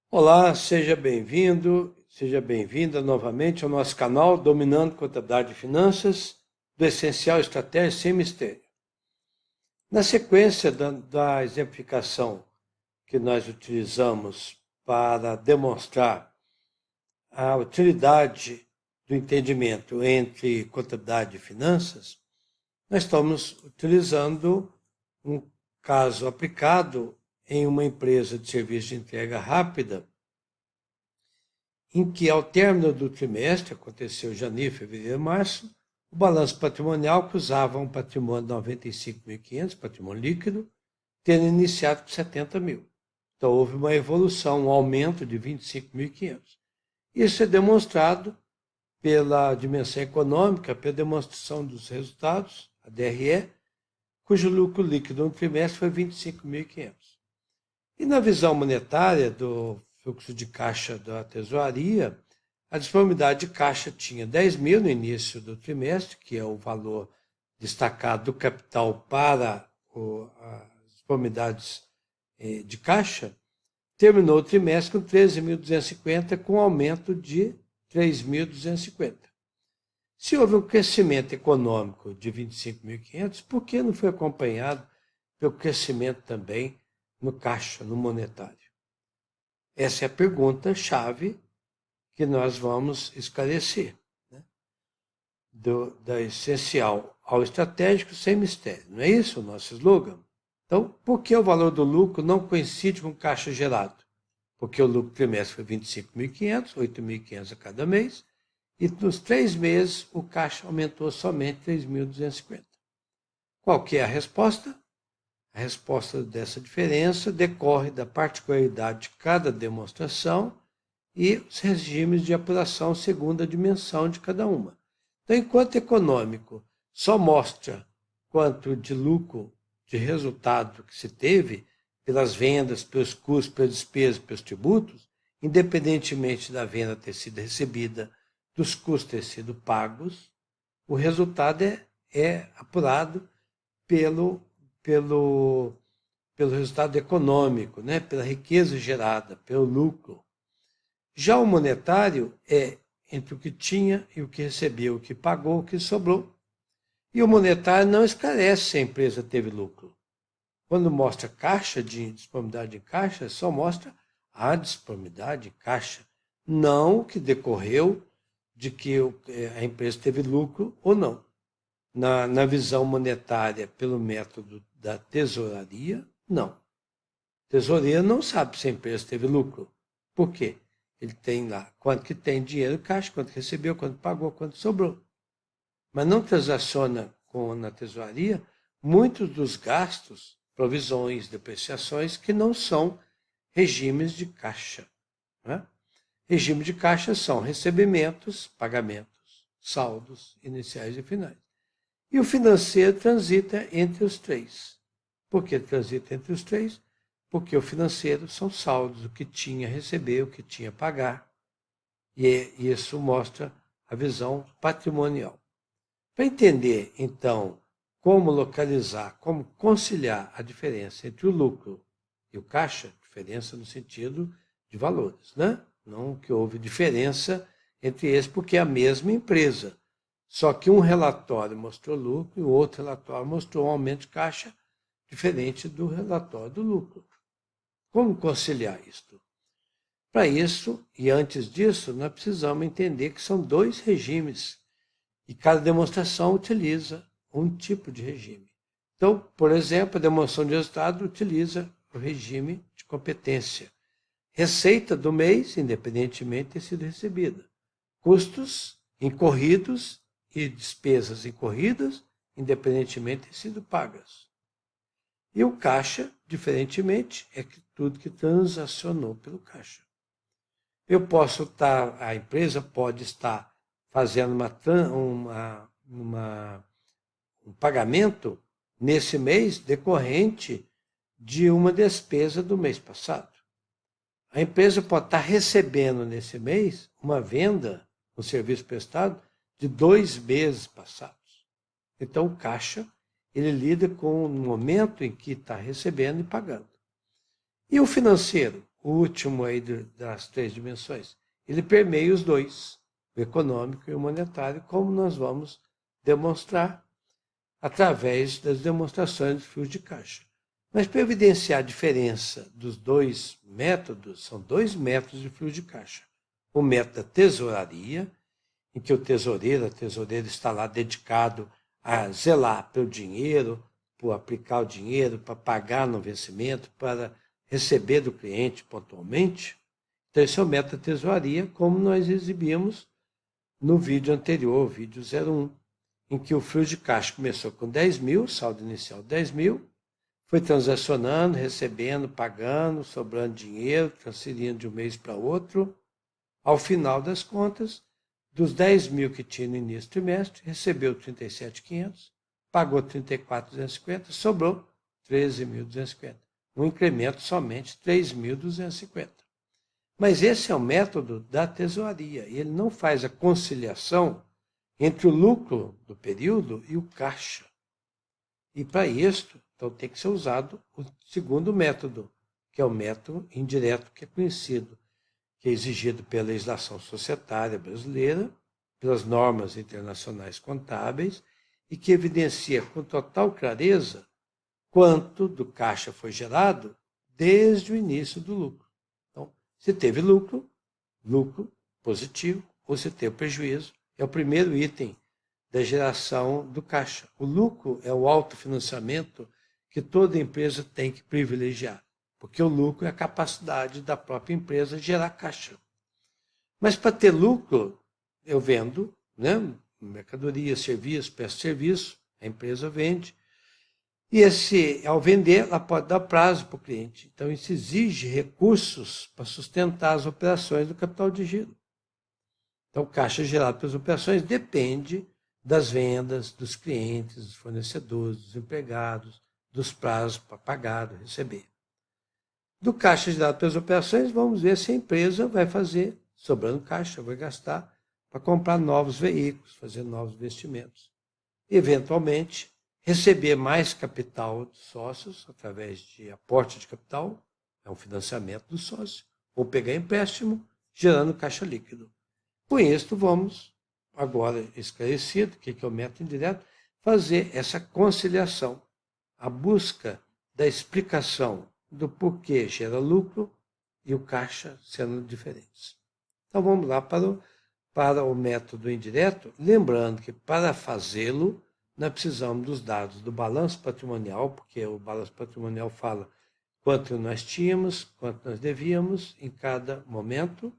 Olá, seja bem-vinda novamente ao nosso canal Dominando Contabilidade e Finanças, do Essencial Estratégia Sem Mistério. Na sequência da exemplificação que nós utilizamos para demonstrar a utilidade do entendimento entre contabilidade e finanças, nós estamos utilizando um caso aplicado em uma empresa de serviço de entrega rápida, em que, ao término do trimestre, aconteceu janeiro, fevereiro e março, o balanço patrimonial cruzava um patrimônio de 95.500, patrimônio líquido, tendo iniciado com 70 mil. Então, houve uma evolução, um aumento de 25.500. Isso é demonstrado pela dimensão econômica, pela demonstração dos resultados, a DRE, cujo lucro líquido no trimestre foi 25.500. E na visão monetária do fluxo de caixa da tesouraria, a disponibilidade de caixa tinha 10 mil no início do trimestre, que é o valor destacado do capital para as disponibilidades de caixa, terminou o trimestre com 13.250, com um aumento de 3.250. Se houve um crescimento econômico de 25.500, por que não foi acompanhado pelo crescimento também no caixa, no monetário? Essa é a pergunta-chave que nós vamos esclarecer, né? Da essencial ao estratégico sem mistério. Não é isso o nosso slogan? Então, por que o valor do lucro não coincide com o caixa gerado? Porque o lucro trimestre foi 25.500, 8.500 a cada mês, e nos 3 meses o caixa aumentou somente 3.250. Qual que é a resposta? A resposta dessa diferença decorre da particularidade de cada demonstração e os regimes de apuração segundo a dimensão de cada uma. Então, enquanto econômico só mostra quanto de lucro, de resultado que se teve pelas vendas, pelos custos, pelas despesas, pelos tributos, independentemente da venda ter sido recebida, dos custos ter sido pagos, o resultado é apurado pelo resultado econômico, né? Pela riqueza gerada, pelo lucro. Já o monetário é entre o que tinha e o que recebeu, o que pagou, o que sobrou. E o monetário não esclarece se a empresa teve lucro. Quando mostra caixa, de disponibilidade em caixa, só mostra a disponibilidade em caixa, não o que decorreu de que a empresa teve lucro ou não. Na visão monetária, pelo método da tesouraria, não. O tesoureiro não sabe se a empresa teve lucro. Por quê? Ele tem lá quanto que tem dinheiro caixa, quanto recebeu, quanto pagou, quanto sobrou. Mas não transaciona na tesouraria muitos dos gastos, provisões, depreciações, que não são regimes de caixa, né? Regime de caixa são recebimentos, pagamentos, saldos iniciais e finais. E o financeiro transita entre os três. Por que transita entre os três? Porque o financeiro são saldos, o que tinha a receber, o que tinha a pagar. E isso mostra a visão patrimonial. Para entender, então, como localizar, como conciliar a diferença entre o lucro e o caixa, diferença no sentido de valores, né? Não que houve diferença entre eles, porque é a mesma empresa. Só que um relatório mostrou lucro e o outro relatório mostrou um aumento de caixa diferente do relatório do lucro. Como conciliar isto? Para isso, e antes disso, nós precisamos entender que são dois regimes e cada demonstração utiliza um tipo de regime. Então, por exemplo, a demonstração de resultado utiliza o regime de competência. Receita do mês, independentemente de ter sido recebida. Custos incorridos e despesas incorridas, independentemente de ter sido pagas. E o caixa, diferentemente, é tudo que transacionou pelo caixa. A empresa pode estar fazendo um pagamento nesse mês decorrente de uma despesa do mês passado. A empresa pode estar recebendo nesse mês uma venda, um serviço prestado, de 2 meses passados. Então, o caixa, ele lida com o momento em que está recebendo e pagando. E o financeiro? o último aí das três dimensões. Ele permeia os dois, o econômico e o monetário, como nós vamos demonstrar através das demonstrações de fluxo de caixa. Mas para evidenciar a diferença dos dois métodos, são dois métodos de fluxo de caixa. O método da tesouraria, em que o tesoureiro, a tesoureira está lá dedicado a zelar pelo dinheiro, para aplicar o dinheiro, para pagar no vencimento, para receber do cliente pontualmente. Então, esse é o método da tesouraria, como nós exibimos no vídeo anterior, o vídeo 01, em que o fluxo de caixa começou com 10 mil, saldo inicial 10 mil, foi transacionando, recebendo, pagando, sobrando dinheiro, transferindo de um mês para outro. Ao final das contas, dos 10 mil que tinha no início do trimestre, recebeu 37.500, pagou 34.250, sobrou 13.250. Um incremento somente 3.250. Mas esse é o método da tesouraria. Ele não faz a conciliação entre o lucro do período e o caixa. E para isto, então tem que ser usado o segundo método, que é o método indireto, que é conhecido, que é exigido pela legislação societária brasileira, pelas normas internacionais contábeis, e que evidencia com total clareza quanto do caixa foi gerado desde o início do lucro. Então, se teve lucro, lucro positivo, ou se teve prejuízo, é o primeiro item da geração do caixa. O lucro é o autofinanciamento que toda empresa tem que privilegiar, porque o lucro é a capacidade da própria empresa de gerar caixa. Mas para ter lucro, eu vendo, né, mercadoria, serviço, peço serviço, a empresa vende, e ao vender, ela pode dar prazo para o cliente. Então, isso exige recursos para sustentar as operações do capital de giro. Então, o caixa gerado pelas operações depende das vendas, dos clientes, dos fornecedores, dos empregados, dos prazos para pagar, receber. Do caixa gerado pelas operações, vamos ver se a empresa vai fazer, sobrando caixa, vai gastar para comprar novos veículos, fazer novos investimentos. Eventualmente, receber mais capital dos sócios, através de aporte de capital, é um financiamento do sócio, ou pegar empréstimo, gerando caixa líquido. Com isso, vamos, agora esclarecido o que é o método indireto, fazer essa conciliação, a busca da explicação do porquê gera lucro e o caixa sendo diferentes. Então, vamos lá para o método indireto, lembrando que para fazê-lo, nós precisamos dos dados do balanço patrimonial, porque o balanço patrimonial fala quanto nós tínhamos, quanto nós devíamos em cada momento.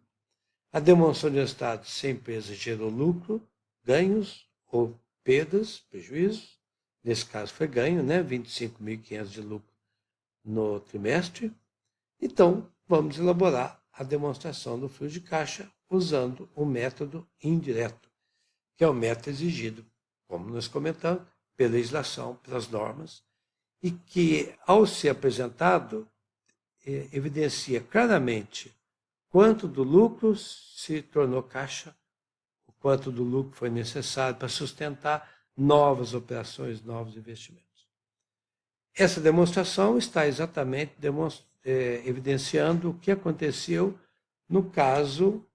A demonstração de resultados se a empresa gerou lucro, ganhos ou perdas, prejuízos. Nesse caso foi ganho, né? 25.500 de lucro no trimestre. Então, vamos elaborar a demonstração do fluxo de caixa usando o método indireto, que é o método exigido, como nós comentamos, pela legislação, pelas normas, e que, ao ser apresentado, evidencia claramente quanto do lucro se tornou caixa, o quanto do lucro foi necessário para sustentar novas operações, novos investimentos. Essa demonstração está exatamente evidenciando o que aconteceu no caso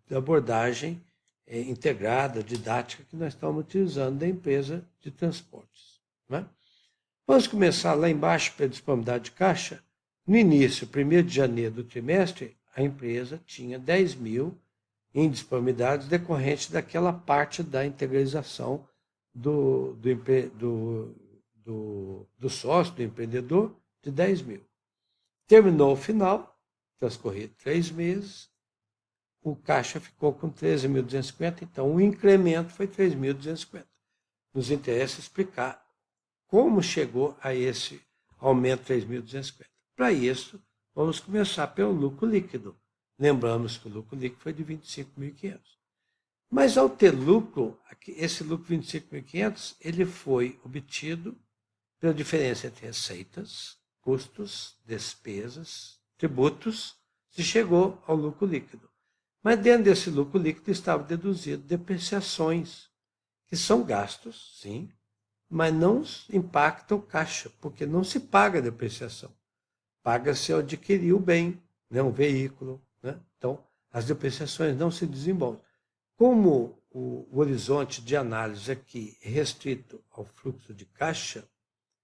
da abordagem integrada, didática, que nós estamos utilizando da empresa de transportes. Né? Vamos começar lá embaixo pela disponibilidade de caixa. No início, 1º de janeiro do trimestre, a empresa tinha 10 mil em disponibilidades decorrentes daquela parte da integralização do sócio, do empreendedor, de 10 mil. Terminou o final, transcorrido 3 meses, o caixa ficou com 13.250, então o incremento foi 3.250. Nos interessa explicar como chegou a esse aumento de 3.250. Para isso, vamos começar pelo lucro líquido. Lembramos que o lucro líquido foi de 25.500. Mas ao ter lucro, esse lucro de 25.500, ele foi obtido pela diferença entre receitas, custos, despesas, tributos, se chegou ao lucro líquido. Mas dentro desse lucro líquido estava deduzido depreciações, que são gastos, sim, mas não impactam o caixa, porque não se paga depreciação. paga-se ao adquirir o bem, né, um veículo, né? Então, as depreciações não se desenvolvem. Como o horizonte de análise aqui é restrito ao fluxo de caixa,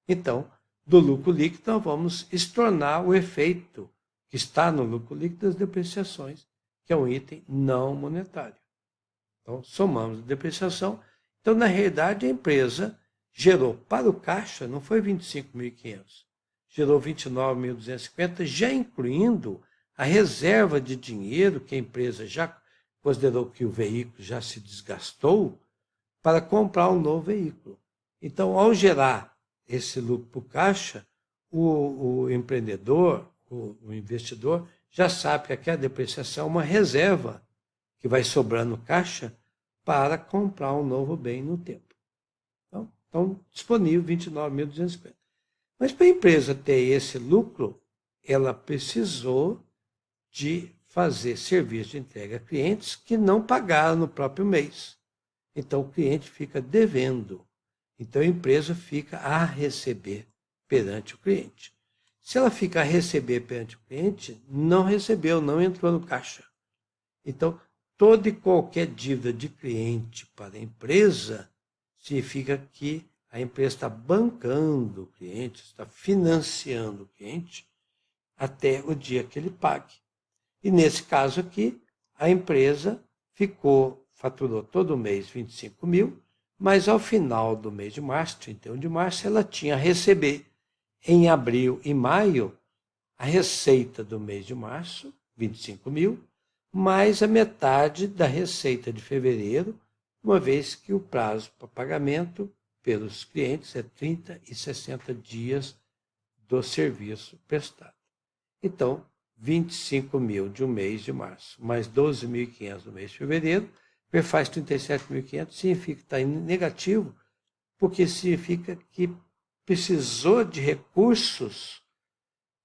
então, do lucro líquido, nós vamos estornar o efeito que está no lucro líquido das depreciações, que é um item não monetário. Então, somamos a depreciação. Então, na realidade, a empresa gerou para o caixa, não foi 25.500, gerou 29.250, já incluindo a reserva de dinheiro que a empresa já considerou que o veículo já se desgastou para comprar um novo veículo. Então, ao gerar esse lucro para o caixa, o empreendedor, o investidor, já sabe que aquela depreciação é uma reserva que vai sobrar no caixa para comprar um novo bem no tempo. Então disponível 29.250. Mas para a empresa ter esse lucro, ela precisou de fazer serviço de entrega a clientes que não pagaram no próprio mês. Então o cliente fica devendo. Então a empresa fica a receber perante o cliente. Se ela fica a receber perante o cliente, não recebeu, não entrou no caixa. Então, toda e qualquer dívida de cliente para a empresa significa que a empresa está bancando o cliente, está financiando o cliente até o dia que ele pague. E nesse caso aqui, a empresa faturou todo mês 25 mil, mas ao final do mês de março, 31 de março, ela tinha a receber em abril e maio a receita do mês de março, 25 mil, mais a metade da receita de fevereiro, uma vez que o prazo para pagamento pelos clientes é 30 e 60 dias do serviço prestado. Então, 25 mil de um mês de março, mais 12.500 no mês de fevereiro, faz 37.500, significa que está em negativo, porque significa que precisou de recursos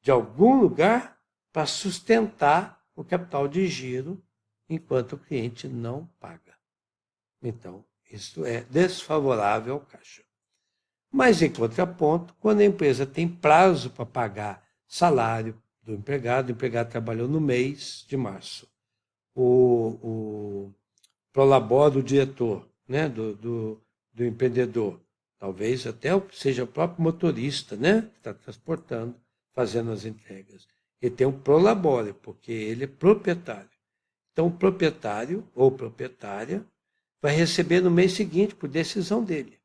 de algum lugar para sustentar o capital de giro enquanto o cliente não paga. Então, isso é desfavorável ao caixa. Mas, em contraponto, quando a empresa tem prazo para pagar salário do empregado, o empregado trabalhou no mês de março, o prolabore do diretor, né, do empreendedor, talvez até seja o próprio motorista, né, que está transportando, fazendo as entregas. Ele tem um prolabore, porque ele é proprietário. Então, o proprietário ou proprietária vai receber no mês seguinte, por decisão dele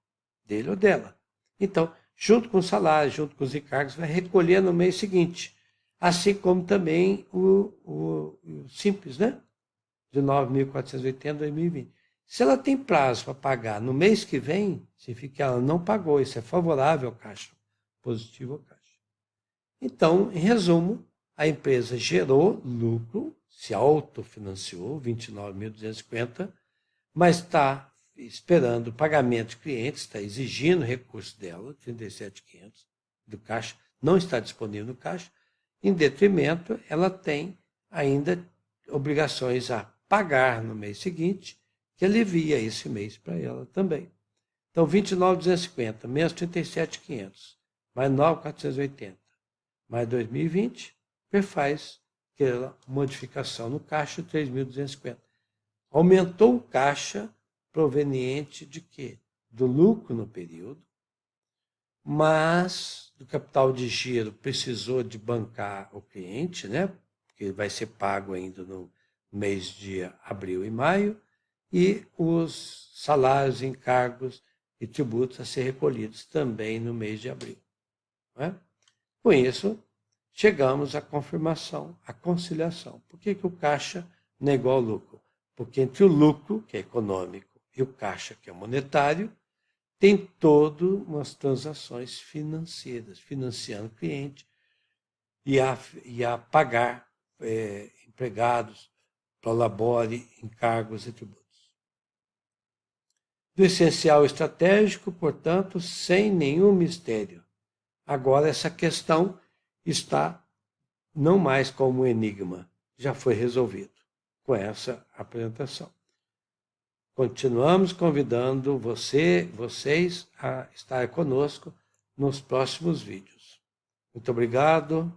ou dela. Então, junto com o salário, junto com os encargos, vai recolher no mês seguinte. Assim como também o Simples, né? De 9.480 a 2020. Se ela tem prazo para pagar no mês que vem, significa que ela não pagou. Isso é favorável ao caixa, positivo ao caixa. Então, em resumo, a empresa gerou lucro, se autofinanciou, 29.250, mas está esperando o pagamento de clientes, está exigindo recurso dela, 37.500 do caixa, não está disponível no caixa. Em detrimento, ela tem ainda obrigações a pagar no mês seguinte, que alivia esse mês para ela também. Então, 29.250 menos 37.500, mais 9.480, mais 2020, faz aquela modificação no caixa, 3.250. Aumentou o caixa proveniente de quê? Do lucro no período, mas do capital de giro precisou de bancar o cliente, né? Porque vai ser pago ainda no mês de abril e maio, e os salários, encargos e tributos a ser recolhidos também no mês de abril. Não é? Com isso, chegamos à confirmação, à conciliação. Por que o caixa não é igual ao lucro? Porque entre o lucro, que é econômico, e o caixa, que é monetário, tem todas umas transações financeiras, financiando o cliente e a pagar empregados, prolabore, encargos e tributos. Do essencial estratégico, portanto, sem nenhum mistério. Agora essa questão está não mais como um enigma, já foi resolvido com essa apresentação. Continuamos convidando vocês a estar conosco nos próximos vídeos. Muito obrigado.